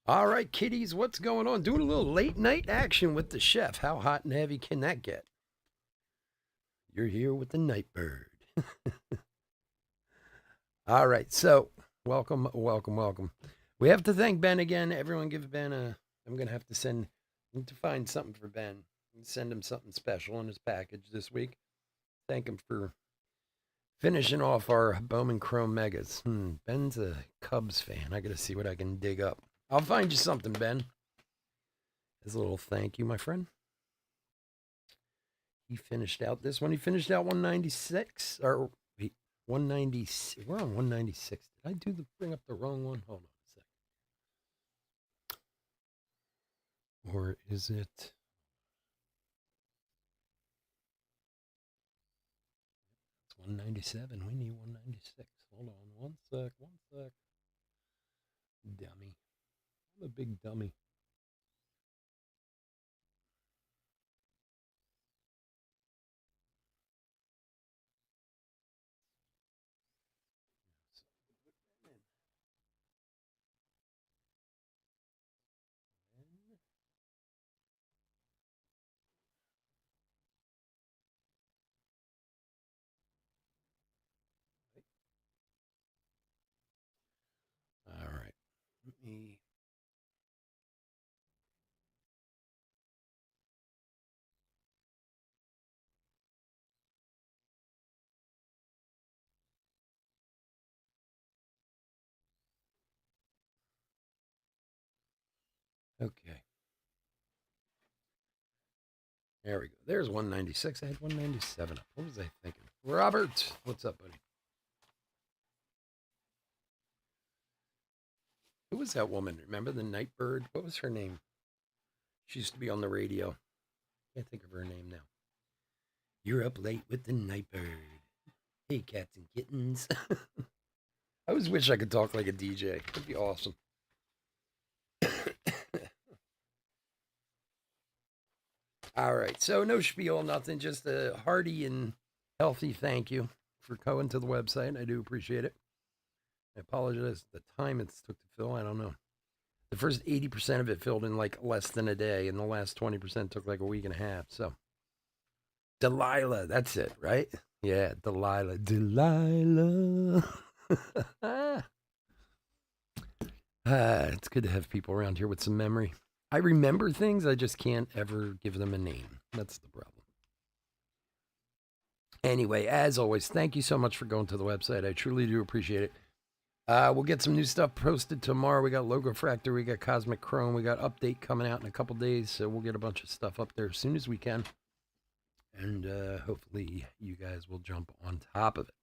All right, kiddies, what's going on? Doing a little late night action with the chef. How hot and heavy can that get? You're here with the night bird. All right, so welcome. We have to thank Ben again. Everyone give Ben a. I'm going to have to need to find something for Ben. Send him something special in his package this week. Thank him for finishing off our Bowman Chrome Megas. Ben's a Cubs fan. I got to see what I can dig up. I'll find you something, Ben. As a little thank you, my friend. He finished out this one. He finished out 196 or 190. We're on 196. Did I bring up the wrong one? Hold on a second. Or is it? It's 197. We need 196. Hold on one sec. Dummy. I'm a big dummy. All right. Let me. Okay. There we go. There's 196. I had 197 up. What was I thinking? Robert, what's up, buddy? Who was that woman? Remember the Nightbird? What was her name? She used to be on the radio. Can't think of her name now. You're up late with the Nightbird. Hey, cats and kittens. I always wish I could talk like a DJ. It'd be awesome. All right. So no spiel, nothing. Just a hearty and healthy thank you for going to the website. I do appreciate it. I apologize for the time it took to fill. I don't know. The first 80% of it filled in like less than a day, and the last 20% took like a week and a half. So, Delilah, that's it, right? Yeah, Delilah. It's good to have people around here with some memory. I remember things, I just can't ever give them a name. That's the problem. Anyway, as always, thank you so much for going to the website. I truly do appreciate it. We'll get some new stuff posted tomorrow. We got Logo Fractor, we got Cosmic Chrome, we got Update coming out in a couple days, so we'll get a bunch of stuff up there as soon as we can. And hopefully you guys will jump on top of it.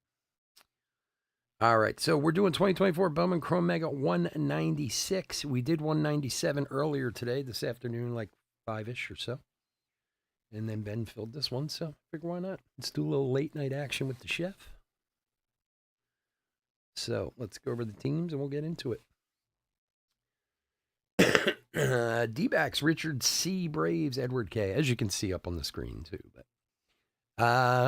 All right, so we're doing 2024 Bowman Chrome Mega 196. We did 197 earlier today, this afternoon, like 5-ish or so. And then Ben filled this one, so I figure why not? Let's do a little late night action with the chef. So let's go over the teams and we'll get into it. D-backs, Richard C. Braves, Edward K. As you can see up on the screen too. But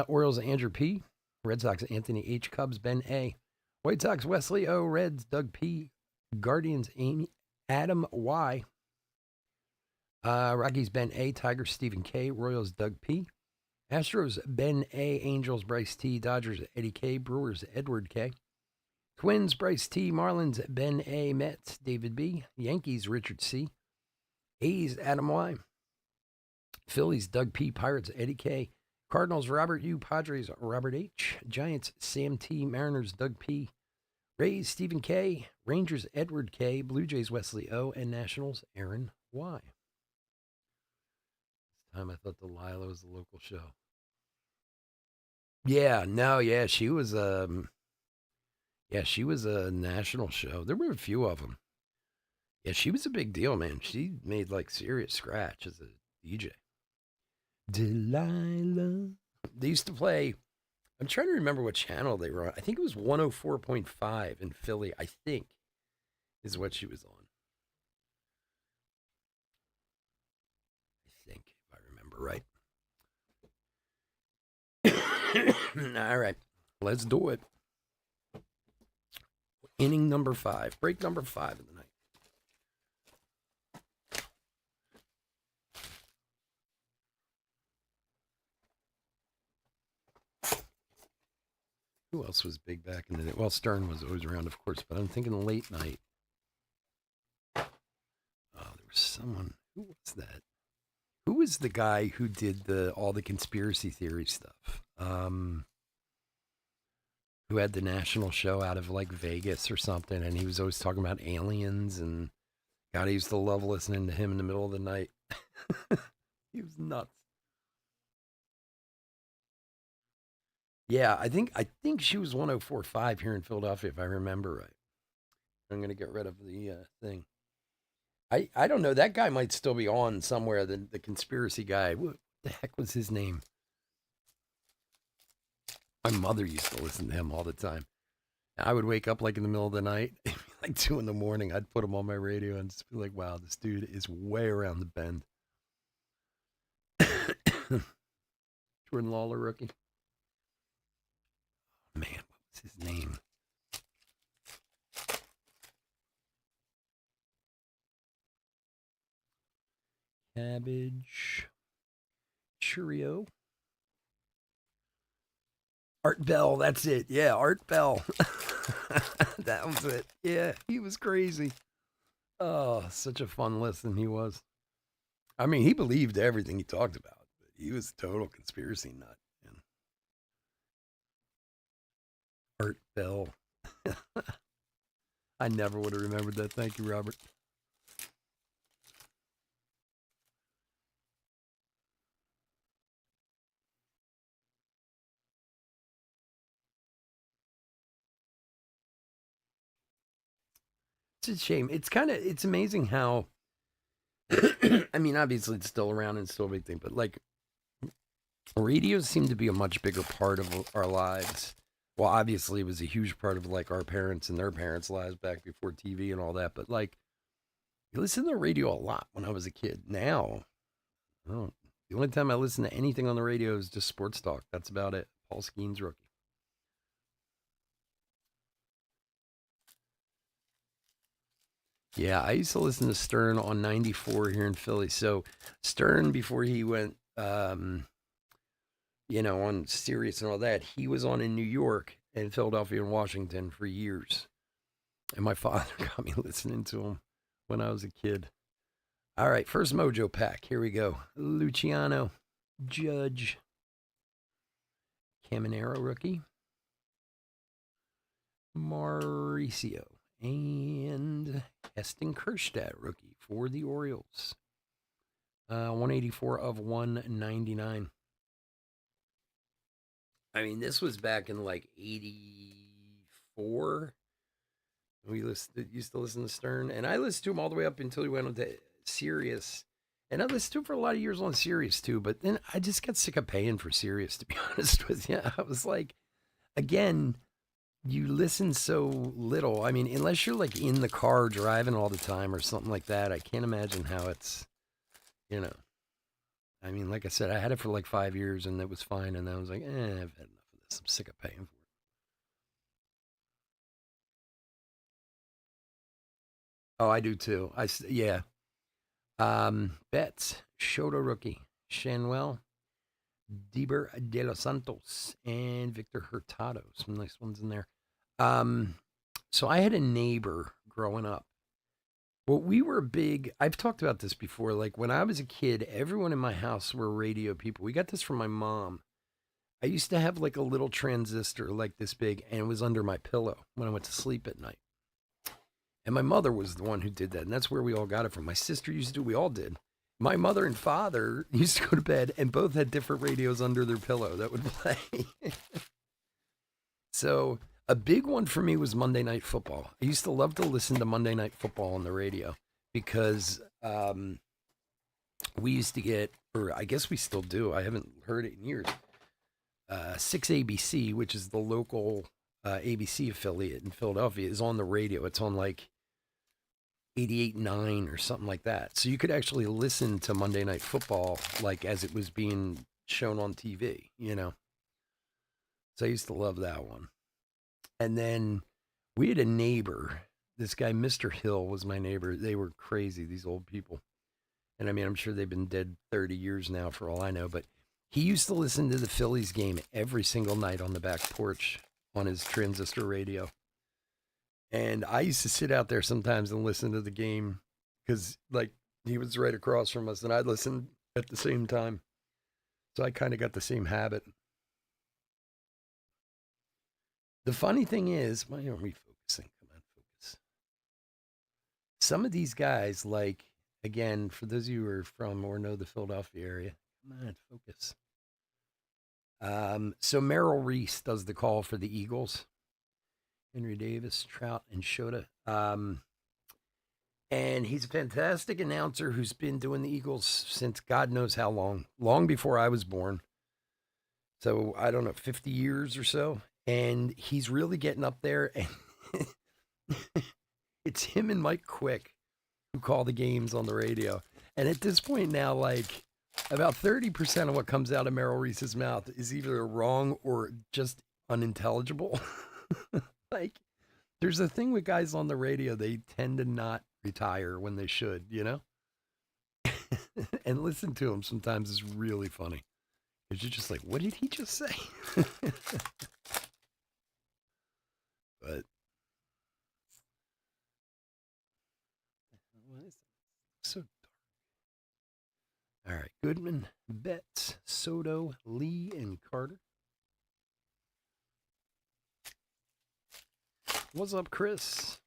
Orioles, Andrew P. Red Sox, Anthony H. Cubs, Ben A. White Sox, Wesley O. Reds, Doug P. Guardians, Adam Y. Rockies, Ben A. Tigers, Stephen K. Royals, Doug P. Astros, Ben A. Angels, Bryce T. Dodgers, Eddie K. Brewers, Edward K. Twins, Bryce T. Marlins, Ben A. Mets, David B. Yankees, Richard C. A's, Adam Y. Phillies, Doug P. Pirates, Eddie K. Cardinals, Robert U. Padres, Robert H. Giants, Sam T. Mariners, Doug P. Rays, Stephen K. Rangers, Edward K. Blue Jays, Wesley O. And Nationals, Aaron Y. This time I thought Delilah was the local show. Yeah, no, yeah, she was she was a national show. There were a few of them. Yeah, she was a big deal, man. She made like serious scratch as a DJ. Delilah. They used to play. I'm trying to remember what channel they were on. I think it was 104.5 in Philly, I think, is what she was on. I think, if I remember right. All right, let's do it. Inning number 5, break number 5 of the night. Who else was big back in the day? Well, Stern was always around, of course, but I'm thinking late night. Oh, there was someone. Who was that? Who was the guy who did the all the conspiracy theory stuff? Who had the national show out of like Vegas or something, and he was always talking about aliens and God, I used to love listening to him in the middle of the night. He was nuts. Yeah, I think she was 104.5 here in Philadelphia, if I remember right. I'm gonna get rid of the thing. I don't know. That guy might still be on somewhere. The conspiracy guy. What the heck was his name? My mother used to listen to him all the time. I would wake up like in the middle of the night, like 2 in the morning. I'd put him on my radio and just be like, "Wow, this dude is way around the bend." Jordan Lawler rookie. Man, what was his name? Cabbage. Cheerio. Art Bell, that's it. Yeah, Art Bell. That was it. Yeah, he was crazy. Oh, such a fun listen he was. I mean, he believed everything he talked about, but he was a total conspiracy nut. And Art Bell. I never would have remembered that. Thank you, Robert. It's a shame. It's amazing how, I mean, obviously it's still around and still a big thing, but like radio seemed to be a much bigger part of our lives. Well, obviously it was a huge part of like our parents and their parents' lives back before TV and all that, but like you listen to the radio a lot when I was a kid. Now, I don't. The only time I listen to anything on the radio is just sports talk. That's about it. Paul Skeens rookie. Yeah, I used to listen to Stern on 94 here in Philly. So Stern, before he went, on Sirius and all that, he was on in New York and Philadelphia and Washington for years. And my father got me listening to him when I was a kid. All right, first Mojo pack. Here we go. Luciano, Judge, Caminero rookie, Mauricio, and Heston Kjerstad rookie for the Orioles. 184 of 199. I mean, this was back in like 84. Used to listen to Stern, and I listened to him all the way up until he went on to Sirius. And I listened to him for a lot of years on Sirius too, but then I just got sick of paying for Sirius, to be honest with you. I was like, again, you listen so little. I mean, unless you're like in the car driving all the time or something like that, I can't imagine how it's, you know. I mean, like I said, I had it for like 5 years and it was fine. And I was like, I've had enough of this. I'm sick of paying for it. Oh, I do too. Yeah. Betts, Shoto rookie, Shanwell, Deber de los Santos, and Victor Hurtado. Some nice ones in there. Um, so I had a neighbor growing up. Well, we were big. I've talked about this before. Like when I was a kid, everyone in my house were radio people. We got this from my mom. I used to have like a little transistor like this big, and it was under my pillow when I went to sleep at night. And my mother was the one who did that. And that's where we all got it from. My sister used to do, we all did. My mother and father used to go to bed and both had different radios under their pillow that would play. So a big one for me was Monday Night Football. I used to love to listen to Monday Night Football on the radio because we used to get, or I guess we still do, I haven't heard it in years, 6 ABC, which is the local ABC affiliate in Philadelphia, is on the radio. It's on like 88.9 or something like that. So you could actually listen to Monday Night Football like as it was being shown on TV, you know? So I used to love that one. And then we had a neighbor. This guy, Mr. Hill, was my neighbor. They were crazy, these old people. And I mean, I'm sure they've been dead 30 years now for all I know, but he used to listen to the Phillies game every single night on the back porch on his transistor radio. And I used to sit out there sometimes and listen to the game because, like, he was right across from us, and I'd listen at the same time. So I kind of got the same habit. The funny thing is, why aren't we focusing? Come on, focus. Some of these guys, like, again, for those of you who are from or know the Philadelphia area, come on, focus. So Merrill Reese does the call for the Eagles. Henry Davis, Trout, and Shota. And he's a fantastic announcer who's been doing the Eagles since God knows how long before I was born. So I don't know, 50 years or so. And he's really getting up there. And it's him and Mike Quick who call the games on the radio. And at this point now, like, about 30% of what comes out of Merrill Reese's mouth is either wrong or just unintelligible. Like, there's a thing with guys on the radio, they tend to not retire when they should, you know? And listen to them sometimes is really funny. Because you're just like, what did he just say? But, what is it? So dark. All right, Goodman, Betts, Soto, Lee, and Carter. What's up, Chris?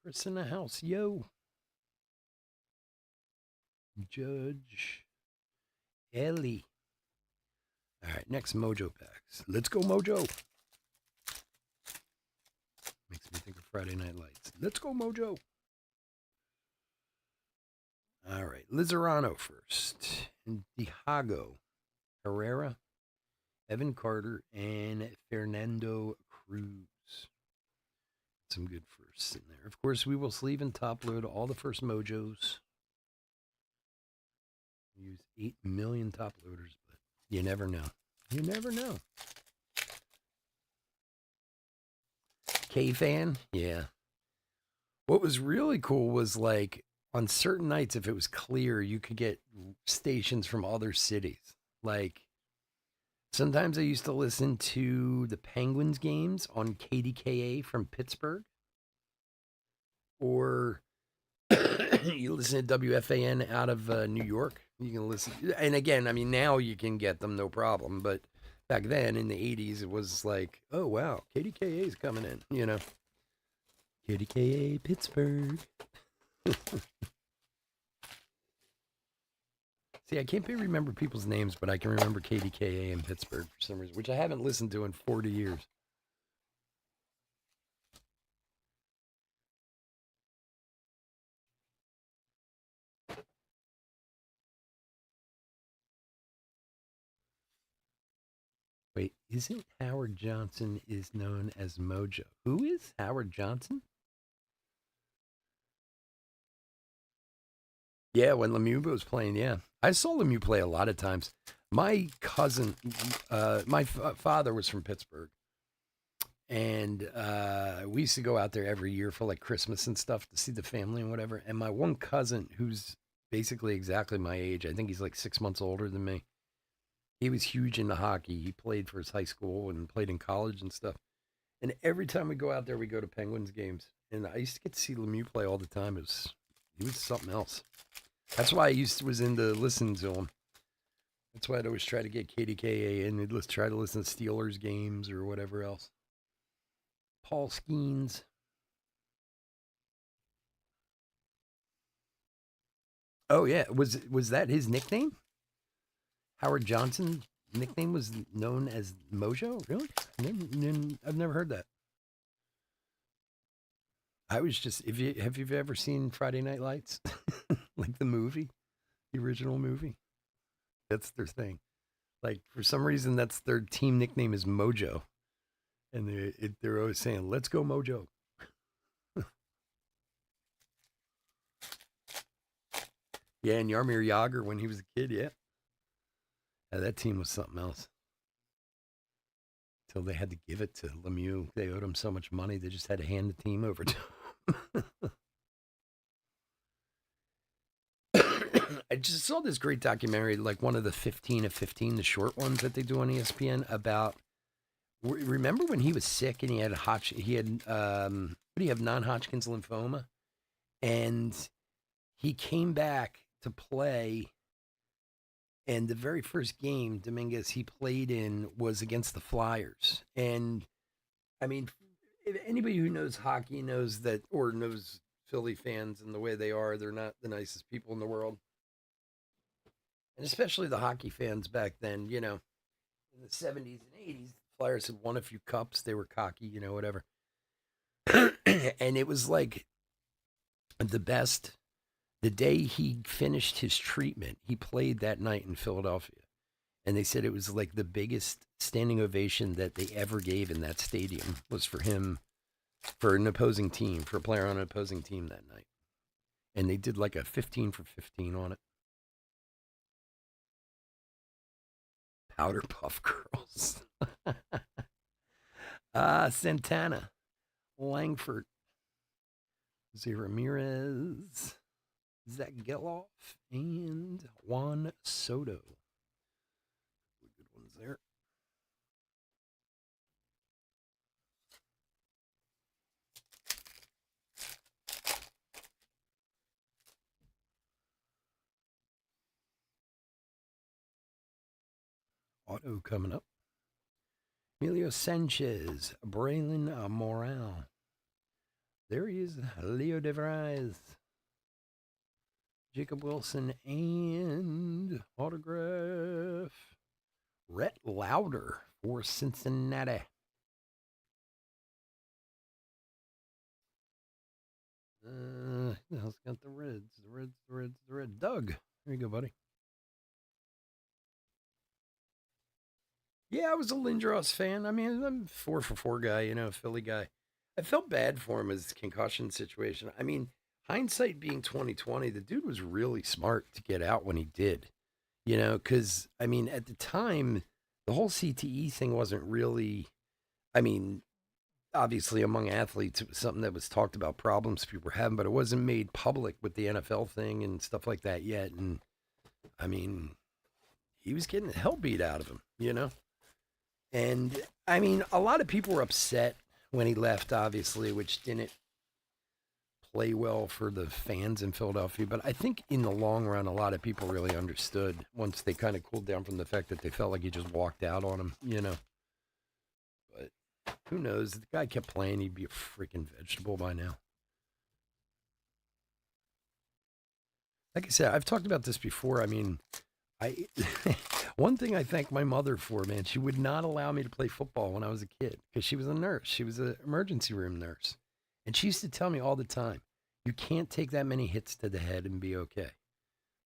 Chris in the house, yo. Judge Ellie. All right, next Mojo packs. Let's go, Mojo. Makes me think of Friday Night Lights. Let's go, Mojo. All right, Lizarano first. And Dijago, Herrera, Evan Carter, and Fernando Cruz. Some good firsts in there. Of course, we will sleeve and top load all the first Mojos. Use 8 million top loaders, but you never know. You never know. K-Fan? Yeah. What was really cool was, like, on certain nights, if it was clear, you could get stations from other cities. Like, sometimes I used to listen to the Penguins games on KDKA from Pittsburgh. Or you listen to WFAN out of New York. You can listen. And again, I mean, now you can get them no problem. But back then in the 80s, it was like, oh, wow, KDKA is coming in, you know. KDKA Pittsburgh. See, I can't remember people's names, but I can remember KDKA in Pittsburgh for some reason, which I haven't listened to in 40 years. Wait, isn't Howard Johnson is known as Mojo? Who is Howard Johnson? Yeah, when Lemieux was playing, yeah. I saw Lemieux play a lot of times. My cousin, my father was from Pittsburgh. And we used to go out there every year for like Christmas and stuff to see the family and whatever. And my one cousin, who's basically exactly my age, I think he's like 6 months older than me. He was huge into hockey. He played for his high school and played in college and stuff. And every time we go out there, we go to Penguins games. And I used to get to see Lemieux play all the time. He was something else. That's why I was into listening to him. That's why I'd always try to get KDKA in. I'd try to listen to Steelers games or whatever else. Paul Skeens. Oh yeah, was that his nickname? Howard Johnson nickname was known as Mojo. Really? I've never heard that. I was just if you have you ever seen Friday Night Lights, like the movie, the original movie? That's their thing. Like for some reason, that's their team nickname is Mojo, and they're always saying, "Let's go Mojo." Yeah, and Yarmir Yager when he was a kid, yeah. That team was something else. Until they had to give it to Lemieux. They owed him so much money, they just had to hand the team over to him. I just saw this great documentary, like one of the 15 of 15, the short ones that they do on ESPN, about Remember when he was sick and he had what do you have, non-Hodgkin's lymphoma, and he came back to play, and the very first game Dominguez he played in was against the Flyers, and I mean, if anybody who knows hockey knows that, or knows Philly fans and the way they are, they're not the nicest people in the world, and especially the hockey fans back then. In the 70s and 80s, the Flyers had won a few cups. They were cocky, whatever. And it was like the best. The day he finished his treatment, he played that night in Philadelphia. And they said it was like the biggest standing ovation that they ever gave in that stadium was for him, for an opposing team, for a player on an opposing team that night. And they did like a 15 for 15 on it. Powder Puff Girls. Santana, Langford, Jose Ramirez, Zach Geloff, and Juan Soto. Good ones there. Auto coming up. Emilio Sanchez, Braylon Morale. There he is, Leo DeVries, Jacob Wilson, and autograph, Rhett Lauder for Cincinnati. Who else got the Reds? The Reds. Doug, there you go, buddy. Yeah, I was a Lindros fan. I mean, I'm 4 for 4 guy, Philly guy. I felt bad for him as concussion situation. I mean, hindsight being 2020, the dude was really smart to get out when he did. Because I mean, at the time, the whole CTE thing wasn't really. I mean, obviously among athletes, it was something that was talked about, problems people were having, but it wasn't made public with the NFL thing and stuff like that yet. And I mean, he was getting the hell beat out of him. And I mean, a lot of people were upset when he left, obviously, which didn't play well for the fans in Philadelphia. But I think in the long run, a lot of people really understood once they kind of cooled down from the fact that they felt like he just walked out on them. But who knows? The guy kept playing. He'd be a freaking vegetable by now. Like I said, I've talked about this before. I mean, I one thing I thank my mother for, man, she would not allow me to play football when I was a kid because she was a nurse. She was an emergency room nurse. And she used to tell me all the time, you can't take that many hits to the head and be okay.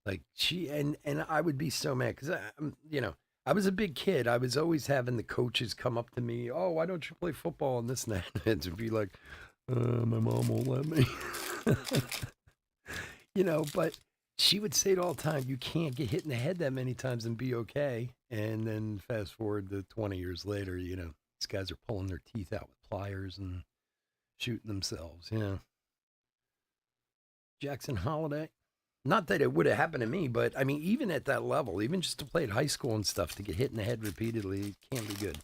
Like and I would be so mad because I was a big kid. I was always having the coaches come up to me, oh, why don't you play football and this and that, and to be like, my mom won't let me. But she would say it all the time, you can't get hit in the head that many times and be okay. And then fast forward to 20 years later, these guys are pulling their teeth out with pliers and shooting themselves. Jackson Holiday. Not that it would have happened to me, but I mean, even at that level, even just to play at high school and stuff, to get hit in the head repeatedly can be good.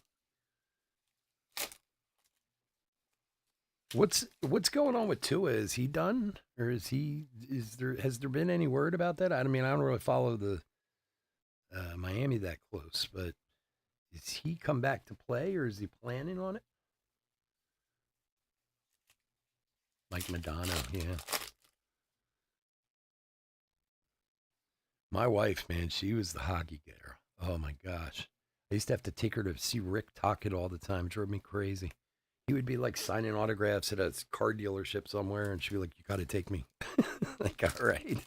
What's going on with Tua? Is he done, or has there been any word about that? I mean, I don't really follow the Miami that close, but is he come back to play, or is he planning on it? Mike Madonna, yeah. My wife, man, she was the hockey getter. Oh my gosh. I used to have to take her to see Rick Tocchet all the time. It drove me crazy. He would be like signing autographs at a car dealership somewhere, and she'd be like, you got to take me. Like, all right.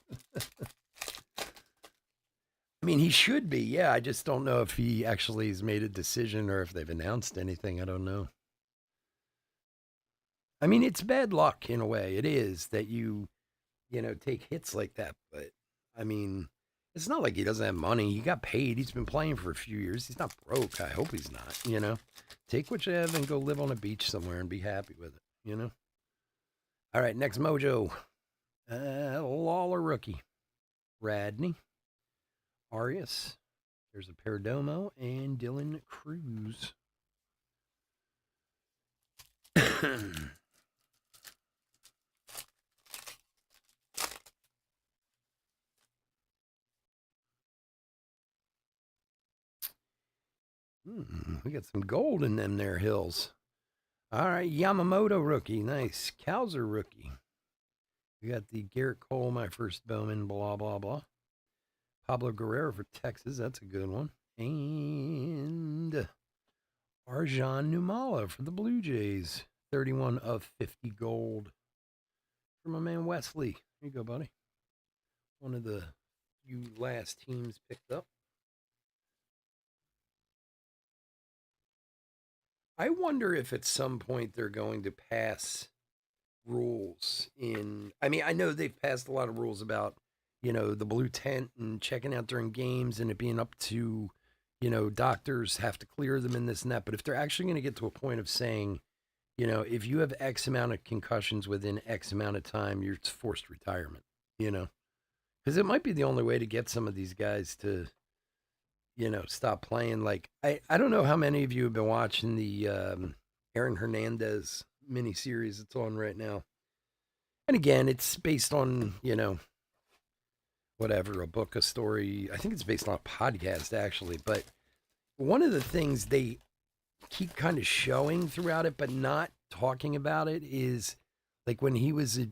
I mean, he should be. Yeah. I just don't know if he actually has made a decision or if they've announced anything. I don't know. I mean, it's bad luck in a way. It is that take hits like that. But I mean, it's not like he doesn't have money. He got paid. He's been playing for a few years. He's not broke. I hope he's not. Take what you have and go live on a beach somewhere and be happy with it. All right, next mojo. Lawler rookie. Radney. Arias. There's a Perdomo and Dylan Cruz. We got some gold in them there hills. All right, Yamamoto rookie. Nice. Kowser rookie. We got the Garrett Cole, my first Bowman, blah, blah, blah. Pablo Guerrero for Texas. That's a good one. And Arjan Numala for the Blue Jays. 31 of 50 gold. For my man Wesley. Here you go, buddy. One of the few last teams picked up. I wonder if at some point they're going to pass rules in. I mean, I know they've passed a lot of rules about, the blue tent and checking out during games and it being up to, doctors have to clear them and this and that. But if they're actually going to get to a point of saying, if you have X amount of concussions within X amount of time, you're forced retirement, because it might be the only way to get some of these guys to, stop playing. Like, I don't know how many of you have been watching the Aaron Hernandez miniseries that's on right now. And again, it's based on, whatever, a book, a story. I think it's based on a podcast, actually. But one of the things they keep kind of showing throughout it, but not talking about it, is like when he was, he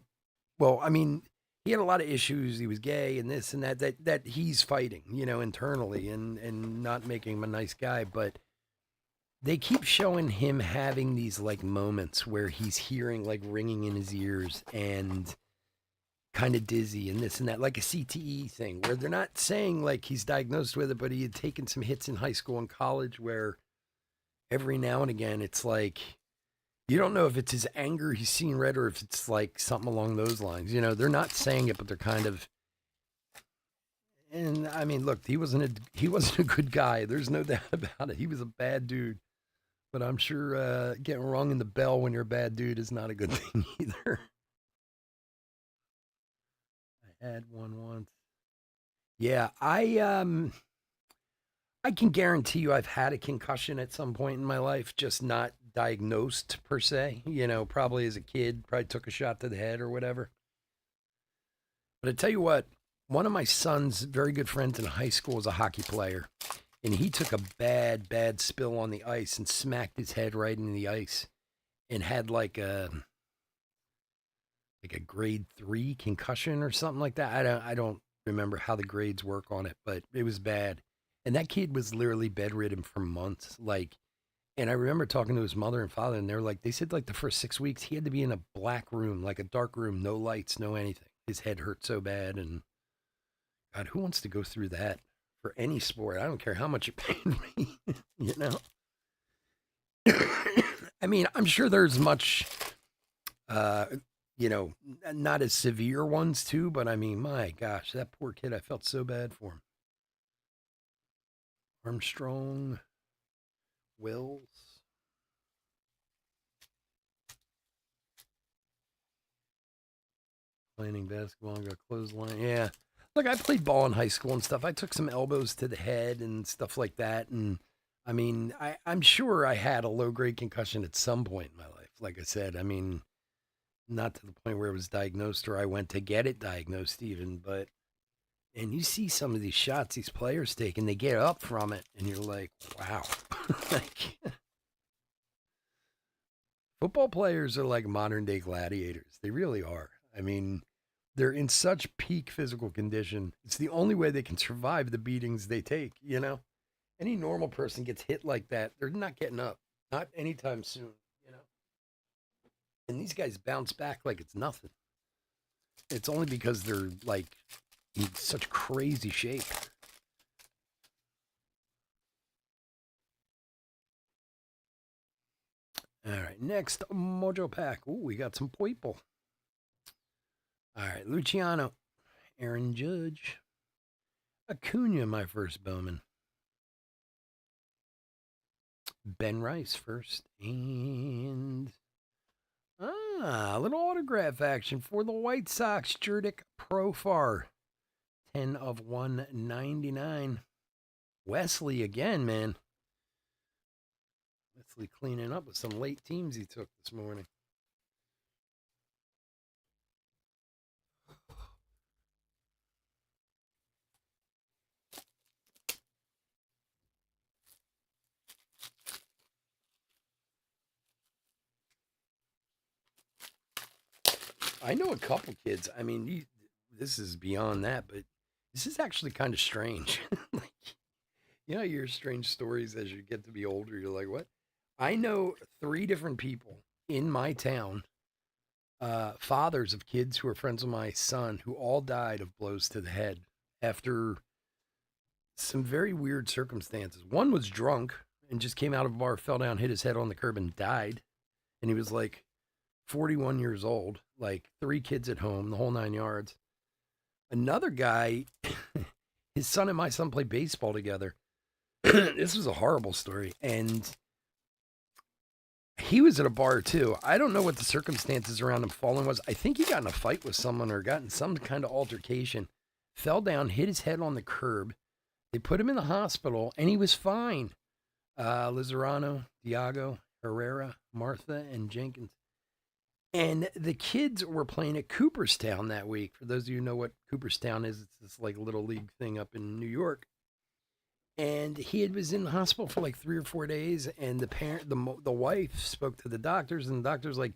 had a lot of issues. He was gay and this and that he's fighting, internally and not making him a nice guy. But they keep showing him having these like moments where he's hearing like ringing in his ears and kind of dizzy and this and that, like a CTE thing, where they're not saying like he's diagnosed with it, but he had taken some hits in high school and college where every now and again it's like you don't know if it's his anger he's seeing red or if it's like something along those lines. They're not saying it, but they're kind of. And I mean, look, he wasn't a good guy. There's no doubt about it. He was a bad dude. But I'm sure getting rung in the bell when you're a bad dude is not a good thing either. I had one once. Yeah, I can guarantee you I've had a concussion at some point in my life, just not diagnosed per se. Probably as a kid, probably took a shot to the head or whatever. But I tell you what, one of my son's very good friends in high school was a hockey player, and he took a bad, bad spill on the ice and smacked his head right into the ice, and had like a grade 3 concussion or something like that. I don't remember how the grades work on it, but it was bad. And that kid was literally bedridden for months. Like, and I remember talking to his mother and father, and they said like the first 6 weeks he had to be in a black room, like a dark room, no lights, no anything. His head hurt so bad, and God, who wants to go through that for any sport? I don't care how much it paid me, you know. I mean, I'm sure there's much, uh, not as severe ones too, but I mean, my gosh, that poor kid, I felt so bad for him. Armstrong, Wills. Playing basketball and got clothesline. Yeah. Look, I played ball in high school and stuff. I took some elbows to the head and stuff like that. And I mean, I'm sure I had a low grade concussion at some point in my life. Like I said, I mean, not to the point where it was diagnosed or I went to get it diagnosed even, but and you see some of these shots these players take and they get up from it and you're like, wow. Like, football players are like modern day gladiators. They really are. I mean, they're in such peak physical condition. It's the only way they can survive the beatings they take. Any normal person gets hit like that, they're not getting up. Not anytime soon. And these guys bounce back like it's nothing. It's only because they're like in such crazy shape. All right, next Mojo Pack. Ooh, we got some people. All right, Luciano, Aaron Judge, Acuna, my first Bowman. Ben Rice first, and a little autograph action for the White Sox. Jurdick Profar, 10 of 199. Wesley again, man. Hopefully cleaning up with some late teams he took this morning. I know a couple kids. I mean, this is beyond that, but this is actually kind of strange. Like, you hear strange stories as you get to be older. You're like, what? I know three different people in my town, fathers of kids who are friends with my son, who all died of blows to the head after some very weird circumstances. One was drunk and just came out of a bar, fell down, hit his head on the curb, and died. And he was like 41 years old, like three kids at home, the whole 9 yards. Another guy, his son and my son played baseball together. This was a horrible story. And he was at a bar too. I don't know what the circumstances around him falling was. I think he got in a fight with someone or got in some kind of altercation, fell down, hit his head on the curb. They put him in the hospital and he was fine. Lizarano, Diago, Herrera, Martha, and Jenkins. And the kids were playing at Cooperstown that week. For those of you who know what Cooperstown is, it's this like little league thing up in New York. And was in the hospital for like 3 or 4 days. And the wife spoke to the doctors, and the doctor's like,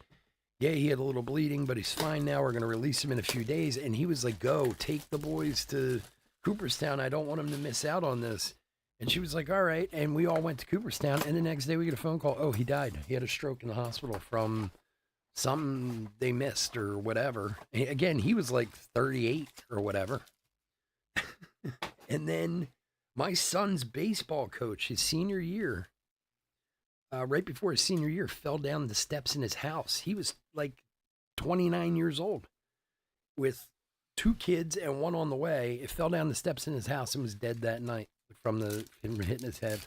"Yeah, he had a little bleeding, but he's fine now. We're going to release him in a few days." And he was like, "Go, take the boys to Cooperstown. I don't want him to miss out on this." And she was like, "All right." And we all went to Cooperstown. And the next day we get a phone call. Oh, he died. He had a stroke in the hospital from something they missed or whatever. Again, he was like 38 or whatever. And then my son's baseball coach, his senior year, right before his senior year, fell down the steps in his house. He was like 29 years old with two kids and one on the way. It fell down the steps in his house and was dead that night from him hitting his head.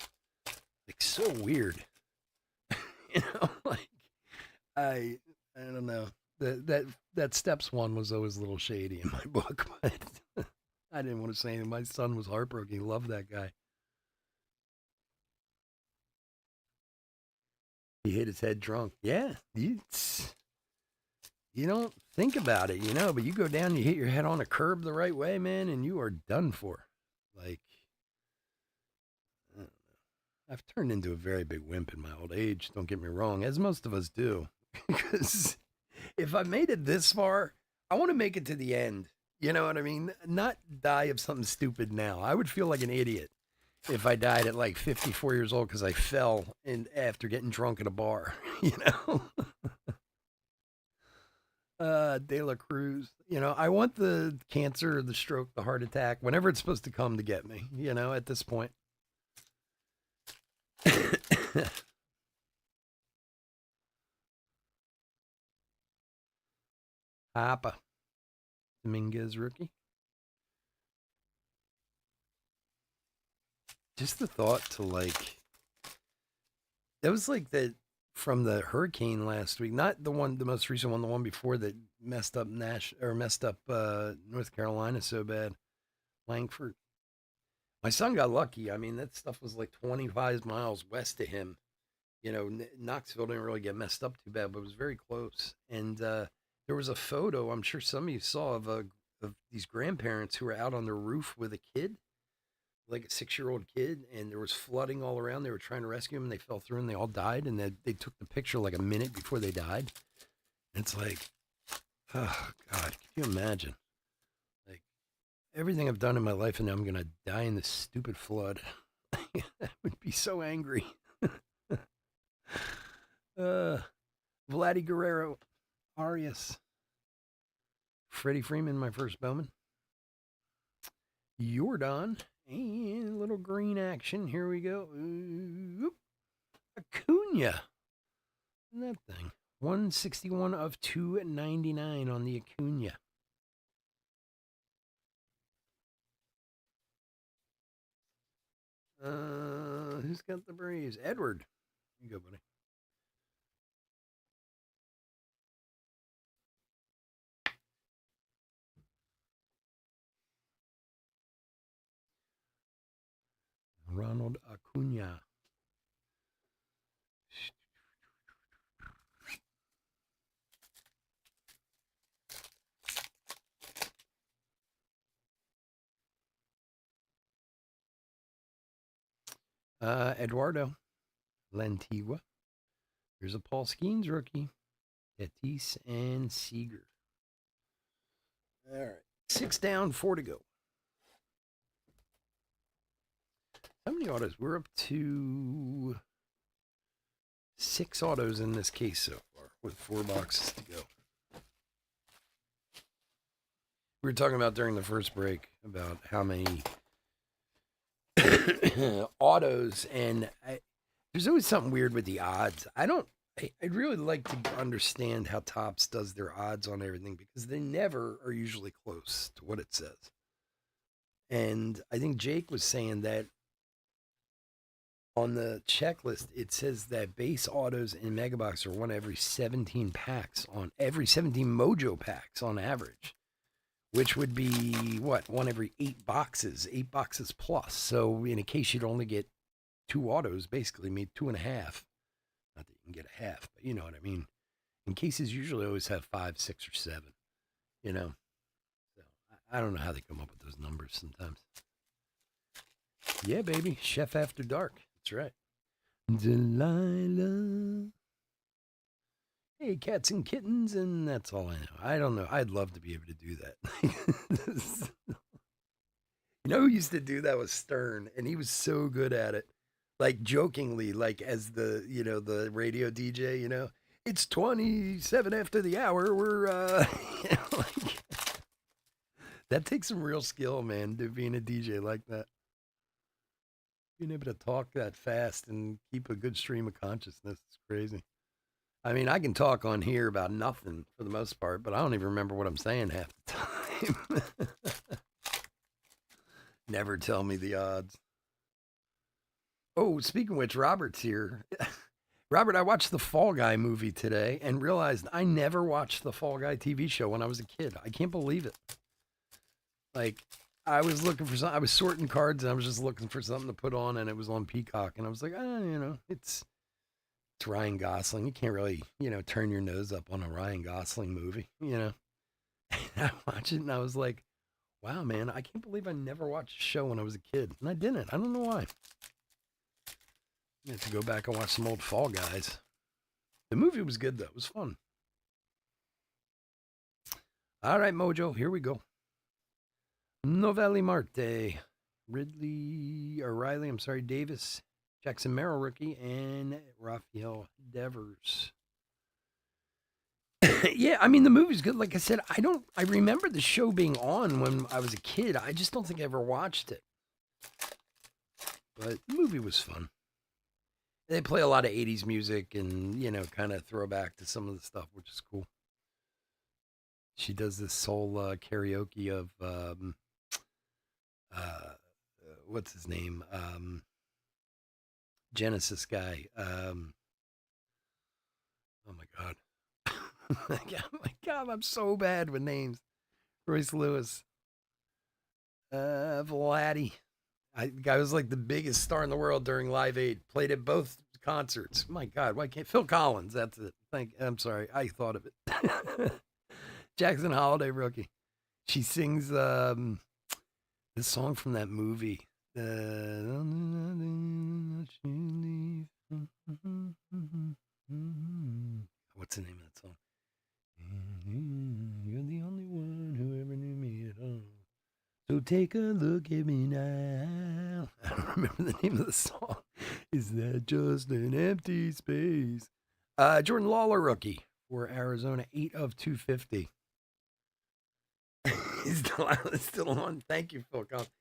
Like, so weird. Like, I don't know. That steps one was always a little shady in my book, but I didn't want to say anything. My son was heartbroken. He loved that guy. He hit his head drunk. Yeah, you don't think about it, but you go down, you hit your head on a curb the right way, man, and you are done for. Like, I've turned into a very big wimp in my old age. Don't get me wrong, as most of us do. Because if I made it this far, I want to make it to the end. You know what I mean? Not die of something stupid now. I would feel like an idiot if I died at like 54 years old because I fell after getting drunk at a bar. De La Cruz. I want the cancer, the stroke, the heart attack, whenever it's supposed to come to get me, at this point. Papa. Dominguez rookie. Just the thought to that was like from the hurricane last week, not the most recent one, the one before that messed up North Carolina so bad. Langford. My son got lucky. I mean, that stuff was like 25 miles west of him. Knoxville didn't really get messed up too bad, but it was very close. And there was a photo, I'm sure some of you saw, of these grandparents who were out on the roof with a kid, like a 6-year-old kid, and there was flooding all around. They were trying to rescue him, and they fell through, and they all died. And they took the picture like a minute before they died. And it's like, oh God, can you imagine? Like, everything I've done in my life, and now I'm gonna die in this stupid flood. I would be so angry. Vladdy Guerrero, Arias, Freddie Freeman, my first Bowman. Jordan, and little green action. Here we go. Acuna. That thing. 161 of 299 on the Acuna. Who's got the Braves? Edward. You go, buddy. Ronald Acuna. Eduardo Lantigua. Here's a Paul Skeens rookie. Tatis and Seager. All right. 6 down, 4 to go. How many autos? We're up to 6 autos in this case so far, with 4 boxes to go. We were talking about during the first break about how many autos, and there's always something weird with the odds. I'd really like to understand how Topps does their odds on everything, because they never are usually close to what it says. And I think Jake was saying that on the checklist, it says that base autos in Megabox are one every 17 packs, on every 17 Mojo packs on average, which would be what? One every 8 boxes plus. So in a case you'd only get 2 autos, basically made 2.5. Not that you can get a half, but you know what I mean. In cases usually always have 5, 6, or 7, you know. So I don't know how they come up with those numbers sometimes. Yeah, baby. Chef After Dark. That's right. Delilah. Hey, cats and kittens, and that's all I know. I don't know. I'd love to be able to do that. You know who used to do that was Stern, and he was so good at it. Like jokingly, like as the, you know, the radio DJ, you know, it's 27 after the hour. We're you know, like, that takes some real skill, man, to being a DJ like that. Being able to talk that fast and keep a good stream of consciousness is crazy. I mean, I can talk on here about nothing for the most part, but I don't even remember what I'm saying half the time. Never tell me the odds. Oh, speaking of which, Robert's here. Robert, I watched the Fall Guy movie today and realized I never watched the Fall Guy TV show when I was a kid. I can't believe it. Like, I was looking for something. I was sorting cards and I was just looking for something to put on, and it was on Peacock. And I was like, you know, it's Ryan Gosling. You can't really, you know, turn your nose up on a Ryan Gosling movie, you know. And I watched it and I was like, wow, man, I can't believe I never watched a show when I was a kid. And I didn't. I don't know why. I have to go back and watch some old Fall Guys. The movie was good, though. It was fun. All right, Mojo, here we go. Novelli Marte, Riley, Davis, Jackson Merrill rookie, and Rafael Devers. Yeah, I mean, the movie's good. Like I said, I remember the show being on when I was a kid. I just don't think I ever watched it. But the movie was fun. They play a lot of 80s music and, you know, kind of throw back to some of the stuff, which is cool. She does this whole karaoke of, what's his name? Genesis guy. Oh my God. Oh my God, I'm so bad with names. Royce Lewis. Vladdy. The guy was like the biggest star in the world during Live Aid. Played at both concerts. My God, why can't Phil Collins? That's it. I'm sorry, I thought of it. Jackson Holiday rookie. She sings this song from that movie. What's the name of that song? You're the only one who ever knew me at all. So take a look at me now. I don't remember the name of the song. Is that just an empty space? Jordan Lawler rookie for Arizona, 8 of 250. He's still on. Thank you, Phil Collins.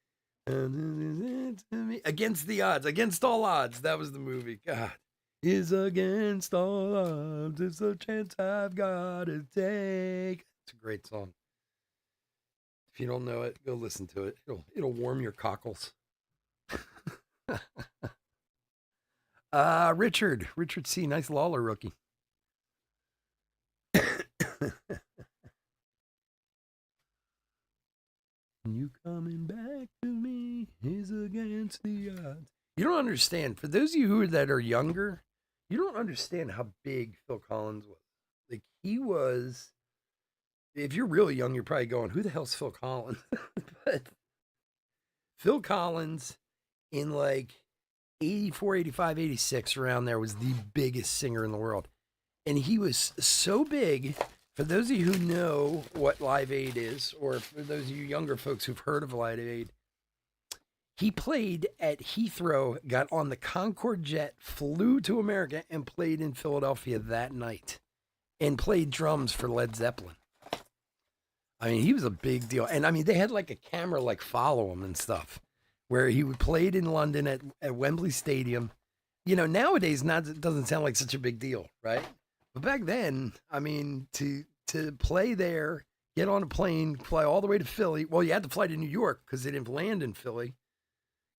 Against the odds, against all odds. That was the movie. God, is against all odds. It's a chance I've got to take. It's a great song. If you don't know it, go listen to it. It'll warm your cockles. Richard C. Nice Lawler rookie. You coming back to me is against the odds. You don't understand. For those of you that are younger, you don't understand how big Phil Collins was. Like, he was, if you're really young, you're probably going, who the hell's Phil Collins? But Phil Collins in like 84, 85, 86, around there, was the biggest singer in the world. And he was so big. For those of you who know what Live Aid is, or for those of you younger folks who've heard of Live Aid, he played at Heathrow, got on the Concorde jet, flew to America, and played in Philadelphia that night and played drums for Led Zeppelin. I mean, he was a big deal. And I mean, they had like a camera like follow him and stuff, where he played in London at Wembley Stadium. You know, nowadays it doesn't sound like such a big deal, right? But back then, I mean, to play there, get on a plane, fly all the way to Philly. Well, you had to fly to New York because they didn't land in Philly.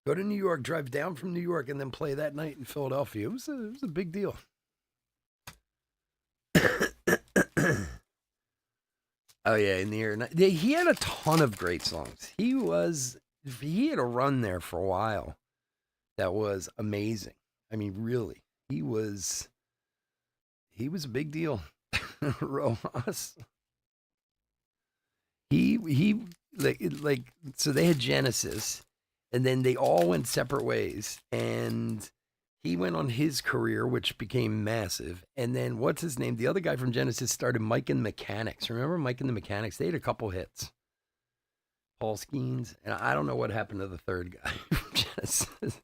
Go to New York, drive down from New York, and then play that night in Philadelphia. It was a big deal. Oh yeah, in the year he had a ton of great songs. He had a run there for a while that was amazing. I mean, really, he was a big deal. Rojas. He like so they had Genesis, and then they all went separate ways, and he went on his career, which became massive. And then what's his name? The other guy from Genesis started Mike and the Mechanics. Remember Mike and the Mechanics? They had a couple hits. Paul Skeens, and I don't know what happened to the third guy from Genesis.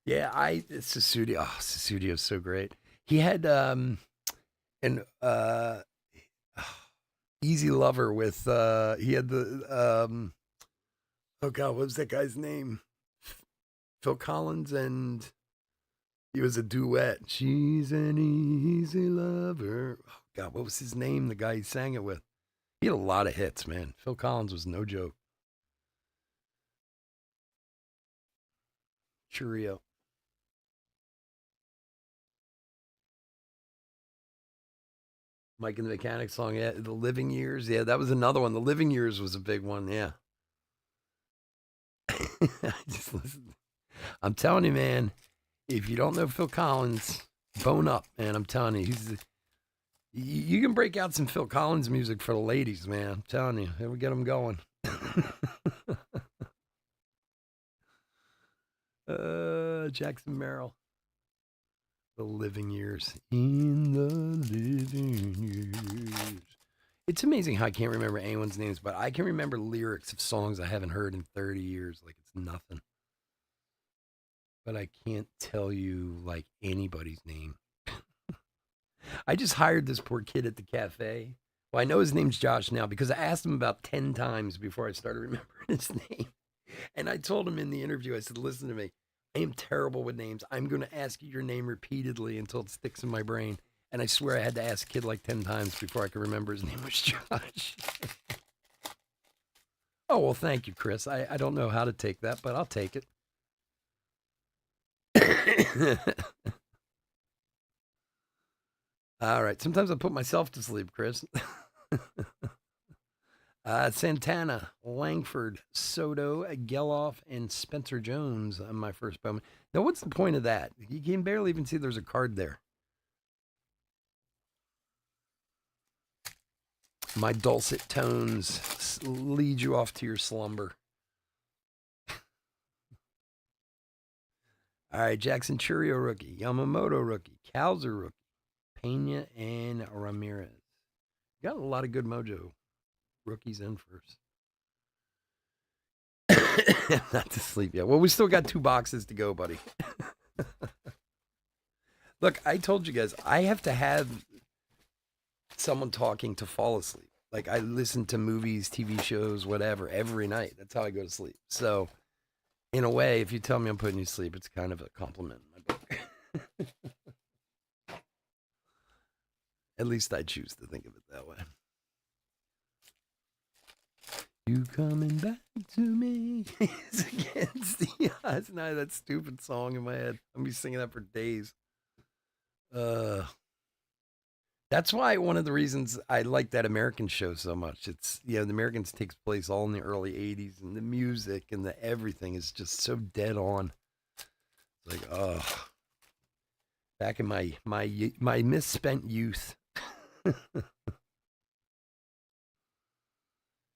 Yeah, Sussudio. Oh, Sussudio's so great. He had an Easy Lover with he had the oh god, what was that guy's name? Phil Collins, and he was a duet. She's an easy lover. Oh god, what was his name? The guy he sang it with. He had a lot of hits, man. Phil Collins was no joke. Churio. Mike and the Mechanics song, yeah. The Living Years, yeah, that was another one. The Living Years was a big one, yeah. I just listen. I'm telling you, man. If you don't know Phil Collins, bone up, man. I'm telling you, you can break out some Phil Collins music for the ladies, man. I'm telling you, we get them going. Jackson Merrill. The Living Years. In the Living Years. It's amazing how I can't remember anyone's names, but I can remember lyrics of songs I haven't heard in 30 years. Like it's nothing. But I can't tell you like anybody's name. I just hired this poor kid at the cafe. Well, I know his name's Josh now because I asked him about 10 times before I started remembering his name. And I told him in the interview, I said, listen to me. I am terrible with names. I'm going to ask you your name repeatedly until it sticks in my brain. And I swear I had to ask a kid like 10 times before I could remember his name was Josh. Oh, well, thank you, Chris. I don't know how to take that, but I'll take it. All right. Sometimes I put myself to sleep, Chris. Santana, Langford, Soto, Geloff, and Spencer Jones on my first Bowman. Now, what's the point of that? You can barely even see there's a card there. My dulcet tones lead you off to your slumber. All right, Jackson Churio rookie, Yamamoto rookie, Kowser rookie, Pena, and Ramirez. Got a lot of good mojo rookies in first. Not to sleep yet. Well, we still got 2 boxes to go, buddy. Look, I told you guys, I have to have someone talking to fall asleep. Like I listen to movies, TV shows, whatever, every night. That's how I go to sleep. So, in a way, if you tell me I'm putting you to sleep, it's kind of a compliment in my book. At least I choose to think of it that way. You coming back to me is against the odds. Now that stupid song in my head. I'm gonna be singing that for days. That's why one of the reasons I like that American show so much. It's the Americans takes place all in the early '80s, and the music and the everything is just so dead on. It's like, back in my misspent youth.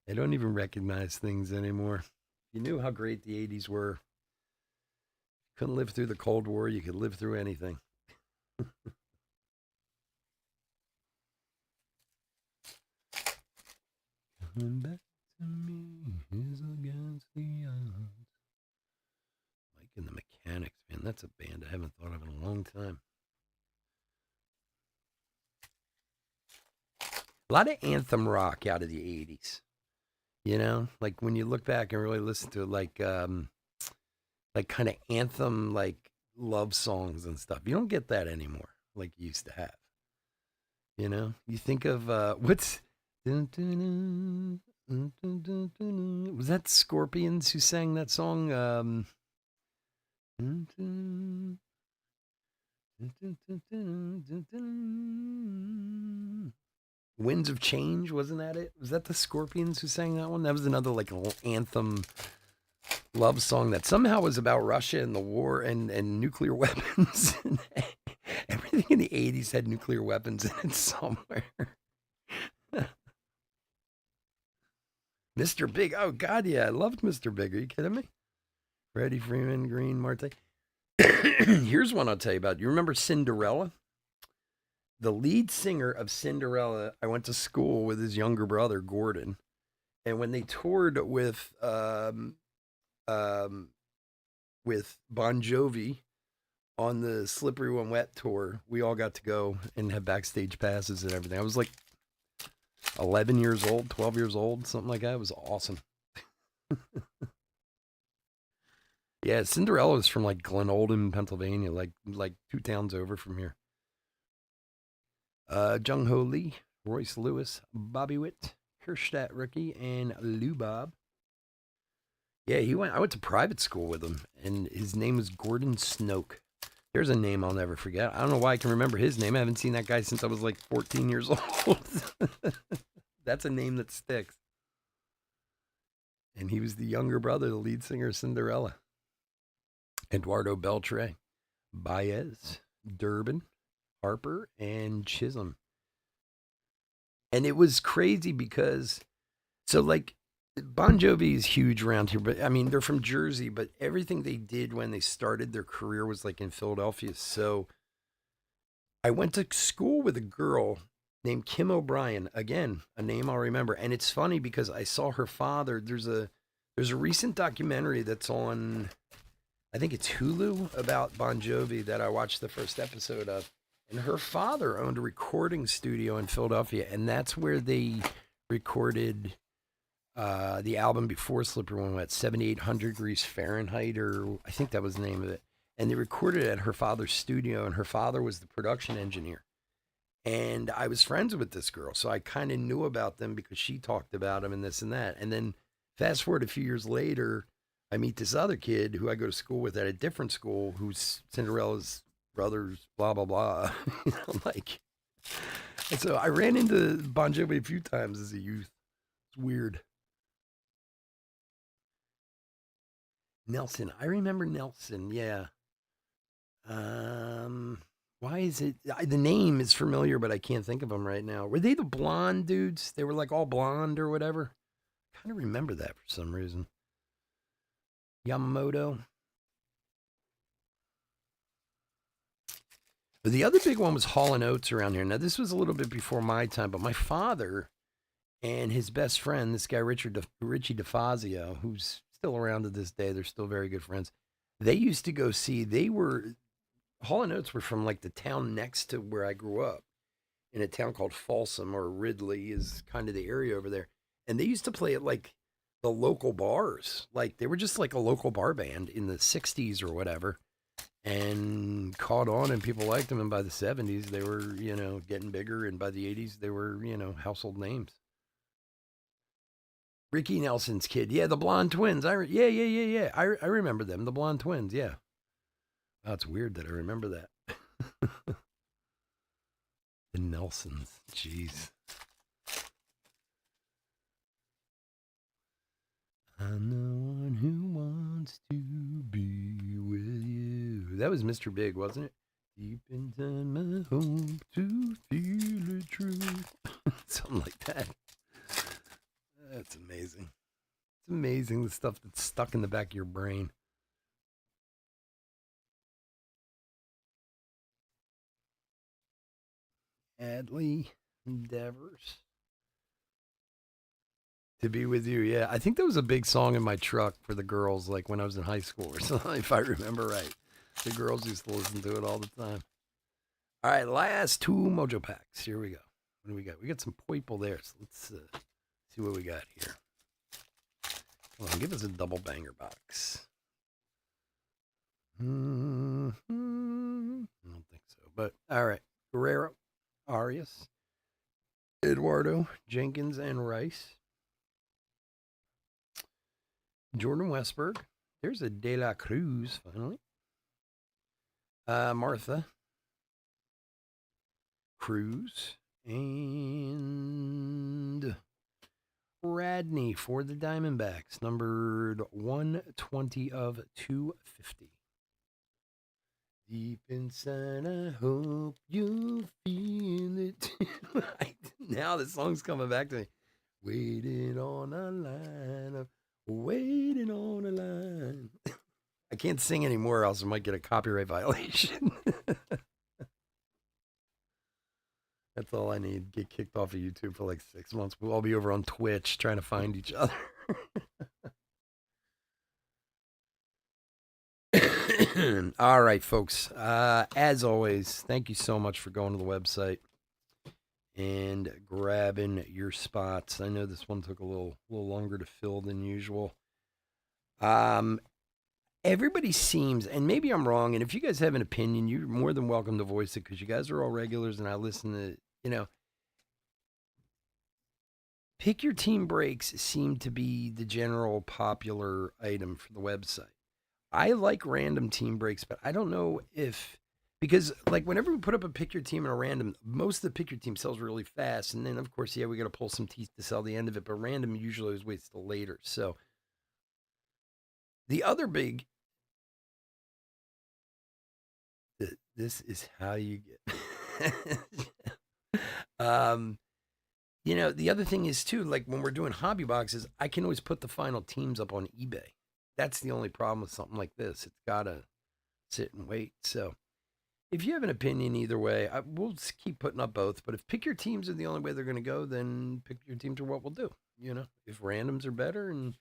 I don't even recognize things anymore. You knew how great the 80s were. Couldn't live through the Cold War. You could live through anything. Coming back to me is against the odds. Mike and the Mechanics, man. That's a band I haven't thought of in a long time. A lot of anthem rock out of the 80s. You know, like when you look back and really listen to it, like kind of anthem, like love songs and stuff. You don't get that anymore, like you used to have. You know, you think of what's was that Scorpions who sang that song? Winds of Change, wasn't that it? Was that the Scorpions who sang that one? That was another like little anthem love song that somehow was about Russia and the war and nuclear weapons. Everything in the 80s had nuclear weapons in it somewhere. Mr. Big. Oh, God, yeah. I loved Mr. Big. Are you kidding me? Freddie Freeman, Green, Marte. Here's one I'll tell you about. You remember Cinderella? The lead singer of Cinderella, I went to school with his younger brother, Gordon. And when they toured um, with Bon Jovi on the Slippery When Wet tour, we all got to go and have backstage passes and everything. I was like 11 years old, 12 years old, something like that. It was awesome. Yeah, Cinderella was from like Glen Olden, Pennsylvania, like 2 towns over from here. Jung Ho Lee, Royce Lewis, Bobby Witt, Kerstadt Rookie, and Lou Bob. Yeah, he went. I went to private school with him, and his name was Gordon Snoke. There's a name I'll never forget. I don't know why I can remember his name. I haven't seen that guy since I was like 14 years old. That's a name that sticks. And he was the younger brother, the lead singer of Cinderella. Eduardo Beltre, Baez, Durbin, Harper, and Chisholm. And it was crazy because, so like, Bon Jovi is huge around here, but I mean, they're from Jersey, but everything they did when they started their career was like in Philadelphia. So I went to school with a girl named Kim O'Brien. Again, a name I'll remember. And it's funny because I saw her father. There's a recent documentary that's on, I think it's Hulu, about Bon Jovi that I watched the first episode of. And her father owned a recording studio in Philadelphia, and that's where they recorded the album before Slippery When Wet, 7,800 Degrees Fahrenheit, or I think that was the name of it. And they recorded it at her father's studio, and her father was the production engineer. And I was friends with this girl, so I kind of knew about them because she talked about them and this and that. And then fast forward a few years later, I meet this other kid who I go to school with at a different school, who's Cinderella's brother's blah blah blah. Like, and so I ran into Bon Jovi a few times as a youth. It's weird. Nelson, I remember Nelson. Yeah. Why is it the name is familiar, but I can't think of them right now. Were they the blonde dudes? They were like all blonde or whatever. Kind of remember that for some reason. Yamamoto. But the other big one was Hall and Oates around here. Now this was a little bit before my time, but my father and his best friend, this guy Richie DeFazio, who's still around to this day, they're still very good friends. They used to go see. They were Hall and Oates were from like the town next to where I grew up, in a town called Folsom, or Ridley is kind of the area over there. And they used to play at like the local bars. Like they were just like a local bar band in the 60s or whatever, and caught on and people liked them. And by the 70s, they were, getting bigger. And by the 80s, they were, household names. Ricky Nelson's kid. Yeah, the blonde twins. Yeah. I remember them. The blonde twins. Yeah. Oh, it's weird that I remember that. The Nelsons. Jeez. I'm the one who wants to be with you. That was Mr. Big, wasn't it? Deep inside my home to feel the truth. Something like that. That's amazing. It's amazing the stuff that's stuck in the back of your brain. Adley Endeavors. To be with you, yeah. I think that was a big song in my truck for the girls, like when I was in high school or something, if I remember right. The girls used to listen to it all the time. All right, last two Mojo packs. Here we go. What do we got? We got some people there, so let's see what we got here. Come on, give us a double banger box. I don't think so, but all right. Guerrero, Arias, Eduardo, Jenkins, and Rice. Jordan Westberg. There's a De La Cruz, finally. Martha. Cruz. And Radney for the Diamondbacks, numbered 120 of 250. Deep inside, I hope you feel it. Now the song's coming back to me. Waiting on a line, waiting on a line. I can't sing anymore, else I might get a copyright violation. That's all I need. Get kicked off of YouTube for like 6 months. We'll all be over on Twitch trying to find each other. All right, folks. As always, thank you so much for going to the website and grabbing your spots. I know this one took a little longer to fill than usual. Everybody seems, and maybe I'm wrong, and if you guys have an opinion, you're more than welcome to voice it because you guys are all regulars and I listen to, pick your team breaks seem to be the general popular item for the website. I like random team breaks, but I don't know if, because like whenever we put up a pick your team and a random, most of the pick your team sells really fast. And then of course, yeah, we got to pull some teeth to sell the end of it, but random usually always waits till later. So the other big, this is how you get, the other thing is too, like when we're doing hobby boxes, I can always put the final teams up on eBay. That's the only problem with something like this. It's got to sit and wait. So if you have an opinion either way, we'll just keep putting up both. But if pick your teams are the only way they're going to go, then pick your teams are what we'll do. If randoms are better and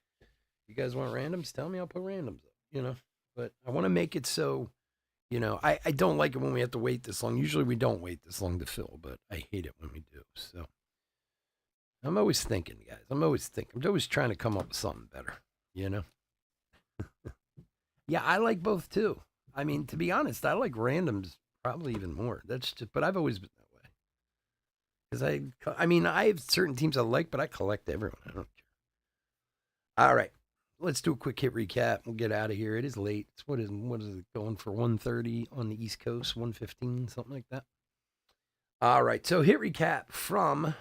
you guys want randoms, tell me, I'll put randoms up, But I want to make it so, I don't like it when we have to wait this long. Usually we don't wait this long to fill, but I hate it when we do. So I'm always thinking, guys. I'm always trying to come up with something better, Yeah, I like both too. I mean, to be honest, I like randoms probably even more. But I've always been that way. Because I have certain teams I like, but I collect everyone. I don't care. All right, let's do a quick hit recap. We'll get out of here. It is late. What is it going for? 1:30 on the East Coast, 1:15, something like that. All right, so hit recap from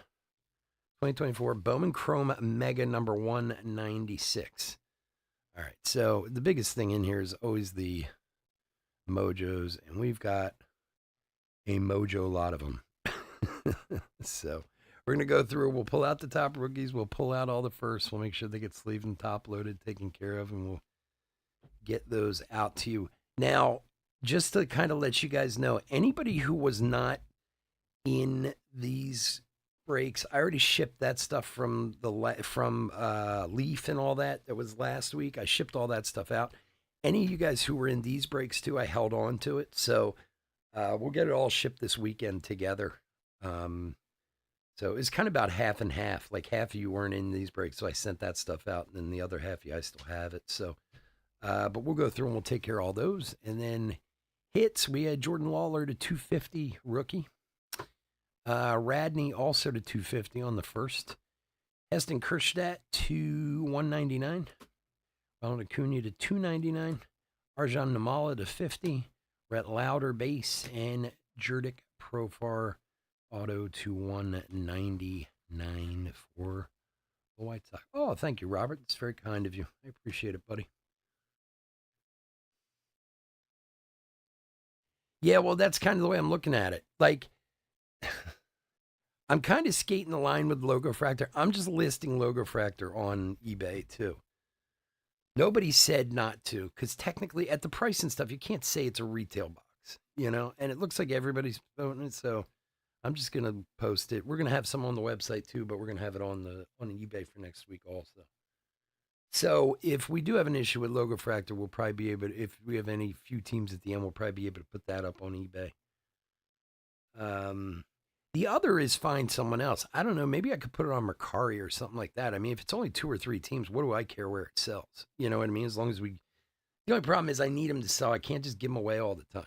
2024 Bowman Chrome Mega number 196. All right, so the biggest thing in here is always the mojos, and we've got a mojo lot of them. So we're going to go through, we'll pull out the top rookies, we'll pull out all the firsts, we'll make sure they get sleeved and top loaded, taken care of, and we'll get those out to you. Now, just to kind of let you guys know, anybody who was not in these breaks, I already shipped that stuff from Leaf and all that was last week. I shipped all that stuff out. Any of you guys who were in these breaks too, I held on to it. So we'll get it all shipped this weekend together. So it's kind of about half and half. Like half of you weren't in these breaks, so I sent that stuff out, and then the other half of you, I still have it. So, but we'll go through and we'll take care of all those. And then hits, we had Jordan Lawler to 250 rookie. Radney also to 250 on the first. Eston Kerstedt to 199. Ronald Acuna to 299. Arjan Namala to 50. Rhett Lauder base and Jurdick Profar auto to 199 for the White Sox. Oh, thank you, Robert. It's very kind of you. I appreciate it, buddy. Yeah, well, that's kind of the way I'm looking at it. Like, I'm kind of skating the line with Logo Fractor. I'm just listing Logo Fractor on eBay too. Nobody said not to, because technically at the price and stuff, you can't say it's a retail box, and it looks like everybody's voting it. So I'm just gonna post it. We're gonna have some on the website too, but we're gonna have it on eBay for next week also. So if we do have an issue with Logo Fractor, we'll probably be able to, if we have any few teams at the end, we'll probably be able to put that up on eBay. Um, the other is find someone else. I don't know. Maybe I could put it on Mercari or something like that. I mean, if it's only 2 or 3 teams, what do I care where it sells? You know what I mean? As long as we, the only problem is I need them to sell. I can't just give them away all the time.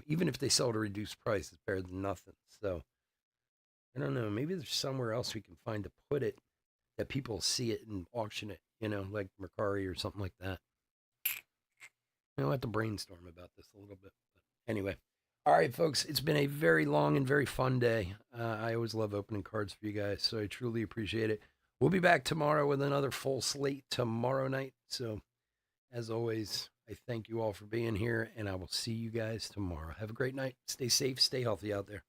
Even if they sell at a reduced price, it's better than nothing. So I don't know. Maybe there's somewhere else we can find to put it that people see it and auction it. Like Mercari or something like that. I'll have to brainstorm about this a little bit. But anyway, all right, folks. It's been a very long and very fun day. I always love opening cards for you guys, so I truly appreciate it. We'll be back tomorrow with another full slate tomorrow night. So, as always, I thank you all for being here, and I will see you guys tomorrow. Have a great night. Stay safe, stay healthy out there.